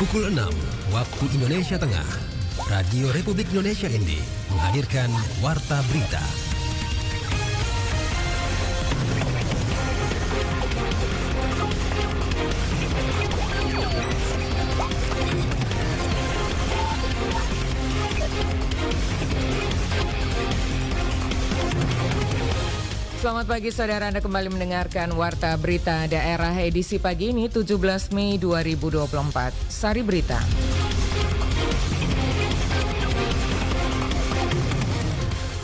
Pukul 6 waktu Indonesia Tengah, Radio Republik Indonesia ND menghadirkan Warta Berita. Selamat pagi saudara, Anda kembali mendengarkan Warta Berita Daerah edisi pagi ini 17 Mei 2024. Sari Berita.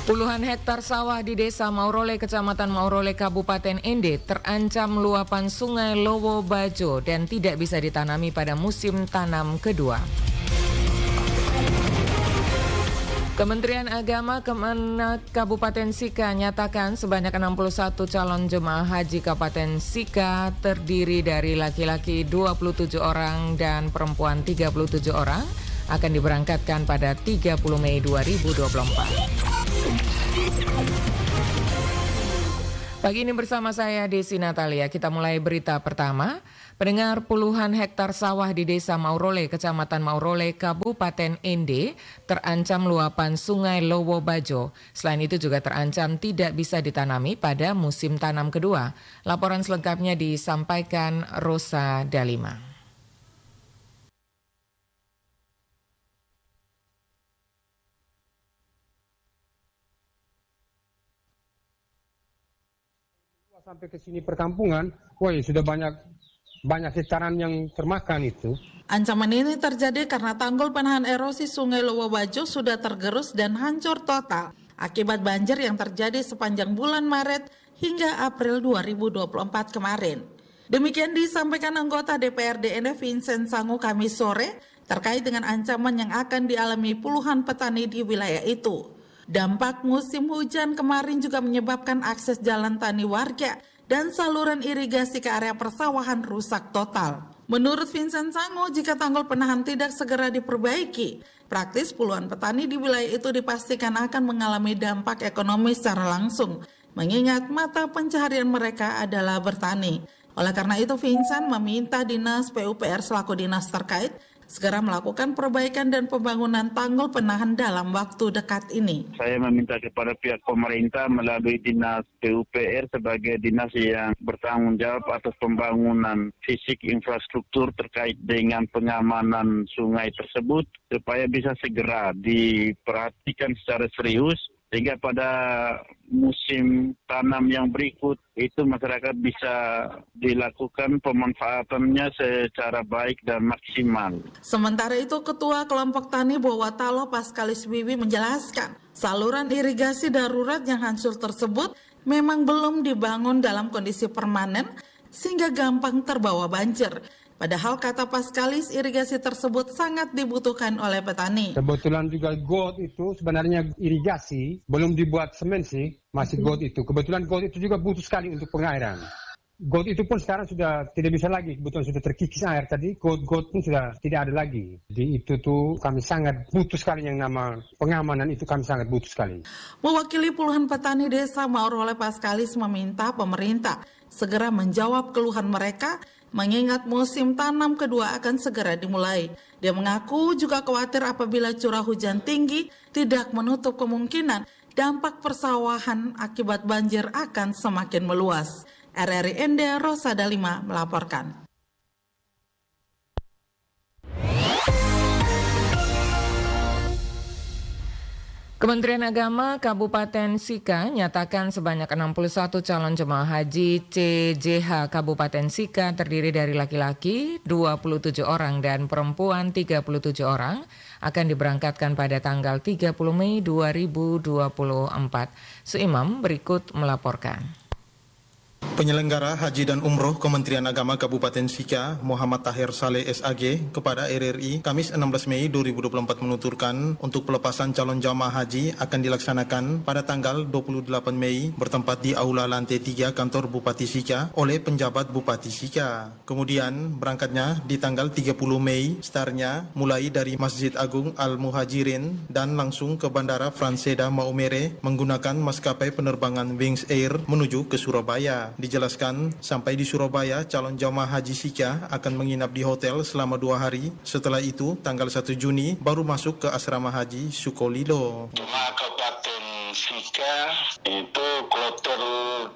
Puluhan hektar sawah di Desa Maurole, Kecamatan Maurole, Kabupaten ND terancam luapan Sungai Lowo Bajo dan tidak bisa ditanami pada musim tanam kedua. Kementerian Agama Kemenak Kabupaten Sika nyatakan sebanyak 61 calon jemaah haji Kabupaten Sika terdiri dari laki-laki 27 orang dan perempuan 37 orang akan diberangkatkan pada 30 Mei 2024. Pagi ini bersama saya Desi Natalia, kita mulai berita pertama. Pendengar, puluhan hektar sawah di Desa Maurole, Kecamatan Maurole, Kabupaten ND terancam luapan Sungai Lowo Bajo. Selain itu juga terancam tidak bisa ditanami pada musim tanam kedua. Laporan selengkapnya disampaikan Rosa Dalima. Sampai ke sini perkampungan, woi sudah banyak hektaran yang termakan itu. Ancaman ini terjadi karena tanggul penahan erosi Sungai Lowo Bajo sudah tergerus dan hancur total akibat banjir yang terjadi sepanjang bulan Maret hingga April 2024 kemarin. Demikian disampaikan anggota DPRD ND Vincent Sangu Kamis sore terkait dengan ancaman yang akan dialami puluhan petani di wilayah itu. Dampak musim hujan kemarin juga menyebabkan akses jalan tani warga dan saluran irigasi ke area persawahan rusak total. Menurut Vincent Sangu, jika tanggul penahan tidak segera diperbaiki, praktis puluhan petani di wilayah itu dipastikan akan mengalami dampak ekonomi secara langsung, mengingat mata pencaharian mereka adalah bertani. Oleh karena itu, Vincent meminta Dinas PUPR selaku dinas terkait segera melakukan perbaikan dan pembangunan tanggul penahan dalam waktu dekat ini. Saya meminta kepada pihak pemerintah melalui Dinas PUPR sebagai dinas yang bertanggung jawab atas pembangunan fisik infrastruktur terkait dengan pengamanan sungai tersebut supaya bisa segera diperhatikan secara serius sehingga pada musim tanam yang berikut itu masyarakat bisa dilakukan pemanfaatannya secara baik dan maksimal. Sementara itu, Ketua Kelompok Tani Bowatalo Paskalis Wiwi menjelaskan, saluran irigasi darurat yang hancur tersebut memang belum dibangun dalam kondisi permanen sehingga gampang terbawa banjir. Padahal kata Paskalis, irigasi tersebut sangat dibutuhkan oleh petani. Kebetulan juga got itu sebenarnya irigasi, belum dibuat semen sih, masih got itu. Kebetulan got itu juga butuh sekali untuk pengairan. Got itu pun sekarang sudah tidak bisa lagi, kebetulan sudah terkikis air tadi, got pun sudah tidak ada lagi. Di itu tuh kami sangat butuh sekali yang nama pengamanan itu kami sangat butuh sekali. Mewakili puluhan petani desa Maurole, Paskalis meminta pemerintah segera menjawab keluhan mereka mengingat musim tanam kedua akan segera dimulai. Dia mengaku juga khawatir apabila curah hujan tinggi tidak menutup kemungkinan dampak persawahan akibat banjir akan semakin meluas. RRI ND Rosa Dalima melaporkan. Kementerian Agama Kabupaten Sika nyatakan sebanyak 61 calon jemaah haji CJH Kabupaten Sika terdiri dari laki-laki 27 orang dan perempuan 37 orang akan diberangkatkan pada tanggal 30 Mei 2024. Suimam berikut melaporkan. Penyelenggara Haji dan Umroh Kementerian Agama Kabupaten Sika, Muhammad Tahir Saleh SAG, kepada RRI, Kamis 16 Mei 2024 menuturkan untuk pelepasan calon jamaah haji akan dilaksanakan pada tanggal 28 Mei bertempat di Aula Lantai 3 Kantor Bupati Sika oleh penjabat Bupati Sika. Kemudian berangkatnya di tanggal 30 Mei, startnya mulai dari Masjid Agung Al-Muhajirin dan langsung ke Bandara Franseda Maumere menggunakan maskapai penerbangan Wings Air menuju ke Surabaya. dijelaskan, sampai di Surabaya, calon jamaah haji Sika akan menginap di hotel selama 2 hari. Setelah itu, tanggal 1 Juni baru masuk ke asrama haji Sukolilo. Jemaah Kabupaten Sika itu kloter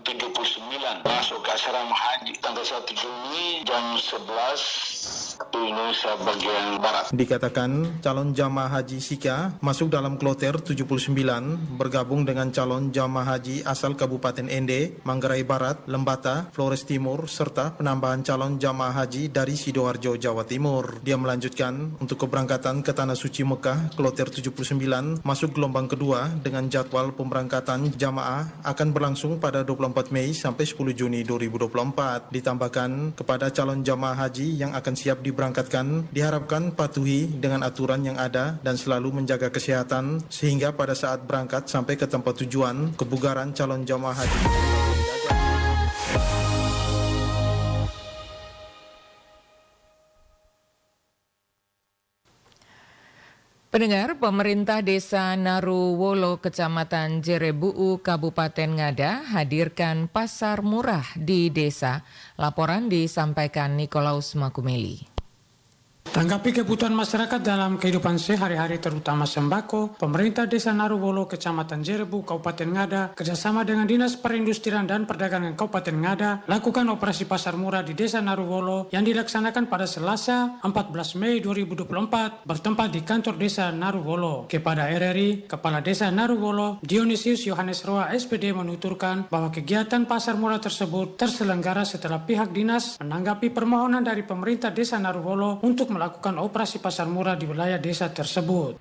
79 masuk ke asrama haji tanggal 1 Juni jam 11 Indonesia bagian Barat. Dikatakan calon jamaah haji Sika masuk dalam kloter 79 bergabung dengan calon jamaah haji asal Kabupaten Ende, Manggarai Barat, Lembata, Flores Timur, serta penambahan calon jamaah haji dari Sidoarjo, Jawa Timur. Dia melanjutkan untuk keberangkatan ke Tanah Suci Mekah kloter 79 masuk gelombang kedua dengan jadwal pemberangkatan jamaah akan berlangsung pada 24 Mei sampai 10 Juni 2024. Ditambahkan kepada calon jamaah haji yang akan siap diberangkatkan, diharapkan patuhi dengan aturan yang ada dan selalu menjaga kesehatan sehingga pada saat berangkat sampai ke tempat tujuan, kebugaran calon jamaah haji. Pendengar, pemerintah Desa Naruwolo, Kecamatan Jerebuu, Kabupaten Ngada hadirkan pasar murah di desa. Laporan disampaikan Nikolaus Makumeli. Tanggapi kebutuhan masyarakat dalam kehidupan sehari-hari terutama sembako, pemerintah Desa Naruwolo, Kecamatan Jerebuu, Kabupaten Ngada, kerjasama dengan Dinas Perindustrian dan Perdagangan Kabupaten Ngada, lakukan operasi pasar murah di Desa Naruwolo yang dilaksanakan pada Selasa 14 Mei 2024 bertempat di kantor Desa Naruwolo. Kepada RRI, Kepala Desa Naruwolo, Dionysius Yohanes Roa SPD menuturkan bahwa kegiatan pasar murah tersebut terselenggara setelah pihak dinas menanggapi permohonan dari pemerintah Desa Naruwolo untuk melakukan operasi pasar murah di wilayah desa tersebut.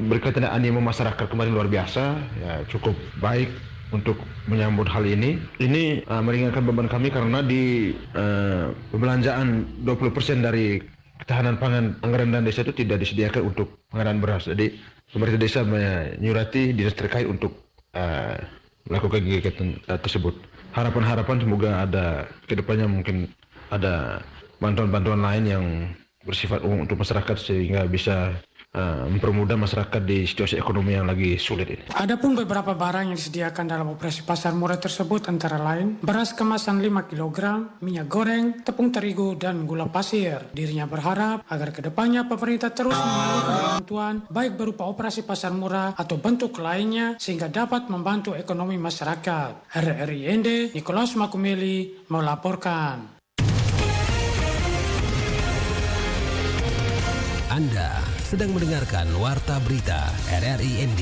Berkaitan dengan animo masyarakat kemarin luar biasa, ya cukup baik untuk menyambut hal ini. Ini meringankan beban kami karena di pembelanjaan 20% dari ketahanan pangan anggaran dan desa itu tidak disediakan untuk pengadaan beras. Jadi pemerintah desa menyurati dinas terkait untuk melakukan kegiatan tersebut. Harapan-harapan semoga ada kedepannya mungkin ada bantuan-bantuan lain yang bersifat umum untuk masyarakat sehingga bisa mempermudah masyarakat di situasi ekonomi yang lagi sulit ini. Adapun beberapa barang yang disediakan dalam operasi pasar murah tersebut antara lain beras kemasan 5 kg, minyak goreng, tepung terigu, dan gula pasir. Dirinya berharap agar kedepannya pemerintah terus menyalurkan bantuan baik berupa operasi pasar murah atau bentuk lainnya sehingga dapat membantu ekonomi masyarakat. RRI Ende, Nikolaus Makumeli melaporkan. Anda sedang mendengarkan Warta Berita RRI ND.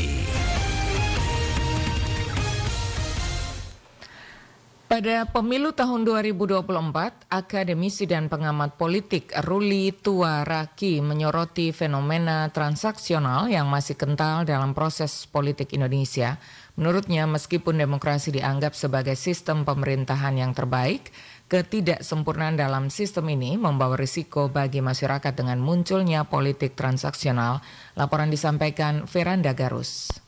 Pada pemilu tahun 2024, akademisi dan pengamat politik Ruli Tuaraki menyoroti fenomena transaksional yang masih kental dalam proses politik Indonesia. Menurutnya, meskipun demokrasi dianggap sebagai sistem pemerintahan yang terbaik, ketidaksempurnaan dalam sistem ini membawa risiko bagi masyarakat dengan munculnya politik transaksional. Laporan disampaikan Veranda Garus.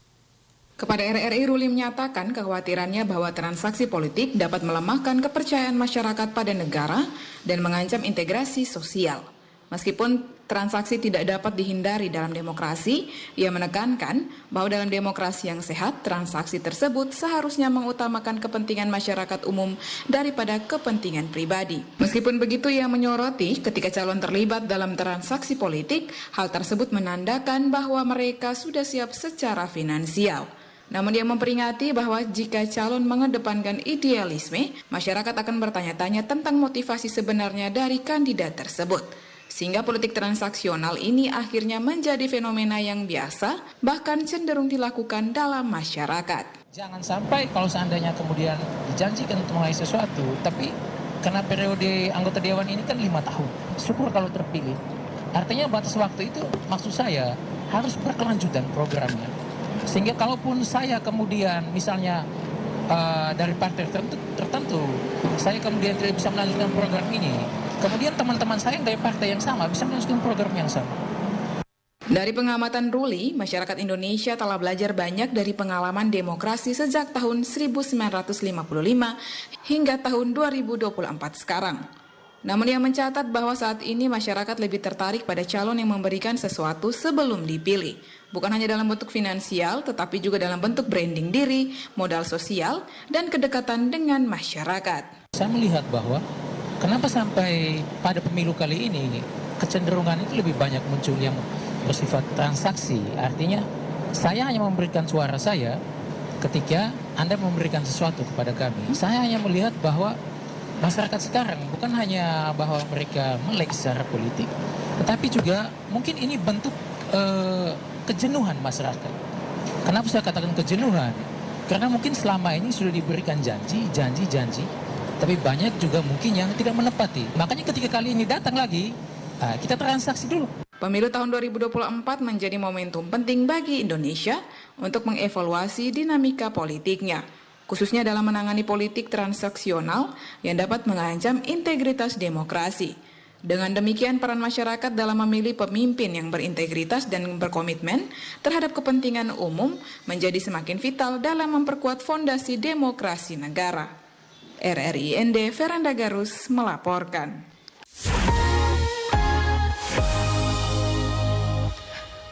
Kepada RRI, Ruli menyatakan kekhawatirannya bahwa transaksi politik dapat melemahkan kepercayaan masyarakat pada negara dan mengancam integrasi sosial. Meskipun transaksi tidak dapat dihindari dalam demokrasi, ia menekankan bahwa dalam demokrasi yang sehat, transaksi tersebut seharusnya mengutamakan kepentingan masyarakat umum daripada kepentingan pribadi. Meskipun begitu, ia menyoroti ketika calon terlibat dalam transaksi politik, hal tersebut menandakan bahwa mereka sudah siap secara finansial. Namun dia memperingati bahwa jika calon mengedepankan idealisme, masyarakat akan bertanya-tanya tentang motivasi sebenarnya dari kandidat tersebut. Sehingga politik transaksional ini akhirnya menjadi fenomena yang biasa, bahkan cenderung dilakukan dalam masyarakat. Jangan sampai kalau seandainya kemudian dijanjikan untuk mengenai sesuatu, tapi karena periode anggota dewan ini kan 5 tahun, syukur kalau terpilih. Artinya batas waktu itu maksud saya harus berkelanjutan programnya. Sehingga kalaupun saya kemudian misalnya dari partai tertentu, saya kemudian tidak bisa melanjutkan program ini, kemudian teman-teman saya yang dari partai yang sama bisa melanjutkan program yang sama. Dari pengamatan Ruli, masyarakat Indonesia telah belajar banyak dari pengalaman demokrasi sejak tahun 1955 hingga tahun 2024 sekarang. Namun ia mencatat bahwa saat ini masyarakat lebih tertarik pada calon yang memberikan sesuatu sebelum dipilih. Bukan hanya dalam bentuk finansial, tetapi juga dalam bentuk branding diri, modal sosial, dan kedekatan dengan masyarakat. Saya melihat bahwa kenapa sampai pada pemilu kali ini kecenderungan itu lebih banyak muncul yang bersifat transaksi. Artinya saya hanya memberikan suara saya ketika Anda memberikan sesuatu kepada kami. Saya hanya melihat bahwa masyarakat sekarang bukan hanya bahwa mereka melek secara politik, tetapi juga mungkin ini bentuk kejenuhan masyarakat. Kenapa saya katakan kejenuhan? Karena mungkin selama ini sudah diberikan janji, tapi banyak juga mungkin yang tidak menepati. Makanya ketika kali ini datang lagi, kita transaksi dulu. Pemilu tahun 2024 menjadi momentum penting bagi Indonesia untuk mengevaluasi dinamika politiknya, khususnya dalam menangani politik transaksional yang dapat mengancam integritas demokrasi. Dengan demikian, peran masyarakat dalam memilih pemimpin yang berintegritas dan berkomitmen terhadap kepentingan umum menjadi semakin vital dalam memperkuat fondasi demokrasi negara. RRI ND Veranda Garus melaporkan.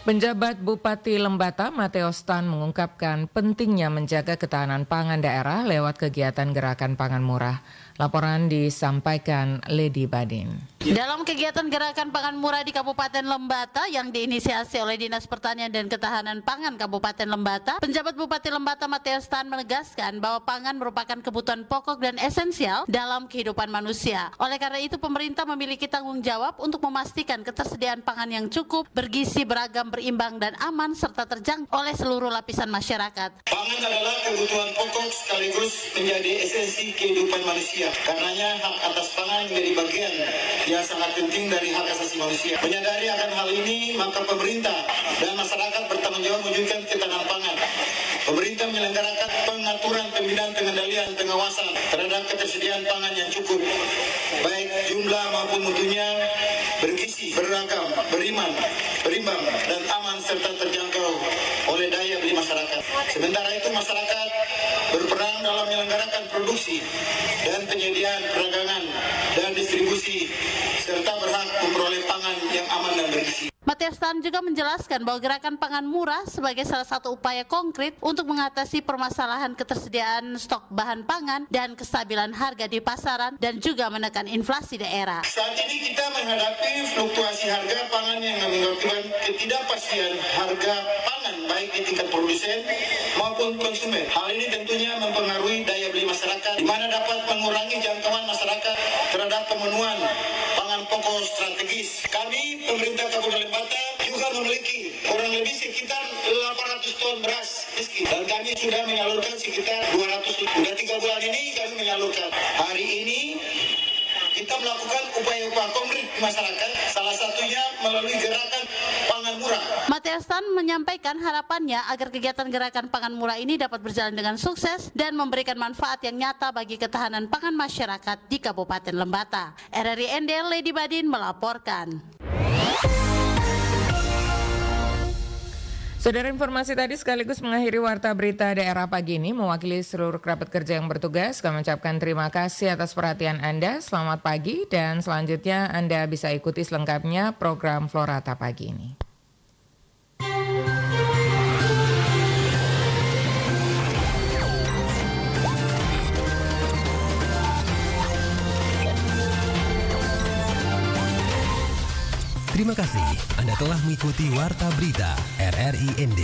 Penjabat Bupati Lembata, Mateos Tan, mengungkapkan pentingnya menjaga ketahanan pangan daerah lewat kegiatan gerakan pangan murah. Laporan disampaikan Lady Badin. Dalam kegiatan gerakan pangan murah di Kabupaten Lembata yang diinisiasi oleh Dinas Pertanian dan Ketahanan Pangan Kabupaten Lembata, penjabat Bupati Lembata Mateos Tan menegaskan bahwa pangan merupakan kebutuhan pokok dan esensial dalam kehidupan manusia. Oleh karena itu, pemerintah memiliki tanggung jawab untuk memastikan ketersediaan pangan yang cukup, bergizi, beragam, berimbang dan aman serta terjangkau oleh seluruh lapisan masyarakat. Pangan adalah kebutuhan pokok sekaligus menjadi esensi kehidupan manusia. Karenanya hak atas pangan menjadi bagian yang sangat penting dari hak asasi manusia. Menyadari akan hal ini, maka pemerintah dan masyarakat bertanggung jawab mewujudkan ketahanan pangan. Pemerintah menyelenggarakan pengaturan, pembinaan, pengendalian, pengawasan terhadap ketersediaan pangan yang cukup, baik jumlah maupun mutunya, bergizi, beragam, berimbang, dan aman serta terjangkau oleh daya beli masyarakat. Sementara itu, masyarakat berperan dalam menyelenggarakan produksi dan penyediaan perdagangan dan distribusi serta berhak memperoleh pangan yang aman dan bergizi. Mateos Tan juga menjelaskan bahwa gerakan pangan murah sebagai salah satu upaya konkret untuk mengatasi permasalahan ketersediaan stok bahan pangan dan kestabilan harga di pasaran dan juga menekan inflasi daerah. Saat ini kita menghadapi fluktuasi harga pangan yang menyebabkan ketidakpastian harga pangan baik di tingkat produsen maupun konsumen. Hal ini tentunya mempengaruhi daya beli masyarakat, di mana dapat mengurangi jangkauan masyarakat terhadap pemenuhan pangan pokok strategis. Kami, pemerintah Kabupaten Lembata, juga memiliki kurang lebih sekitar 800 ton beras miskin. Dan kami sudah menyalurkan sekitar 200. Sudah 3 bulan ini kami menyalurkan. Hari ini kita melakukan upaya-upaya konkret di masyarakat, salah satunya melalui gerakan pangan murah. Mateos Tan menyampaikan harapannya agar kegiatan gerakan pangan murah ini dapat berjalan dengan sukses dan memberikan manfaat yang nyata bagi ketahanan pangan masyarakat di Kabupaten Lembata. RRI ND Lady Badin melaporkan. Saudara, informasi tadi sekaligus mengakhiri Warta Berita Daerah pagi ini. Mewakili seluruh kerabat kerja yang bertugas, kami mengucapkan terima kasih atas perhatian Anda. Selamat pagi dan selanjutnya Anda bisa ikuti selengkapnya program Florata pagi ini. Terima kasih Anda telah mengikuti Warta Berita RRI ND.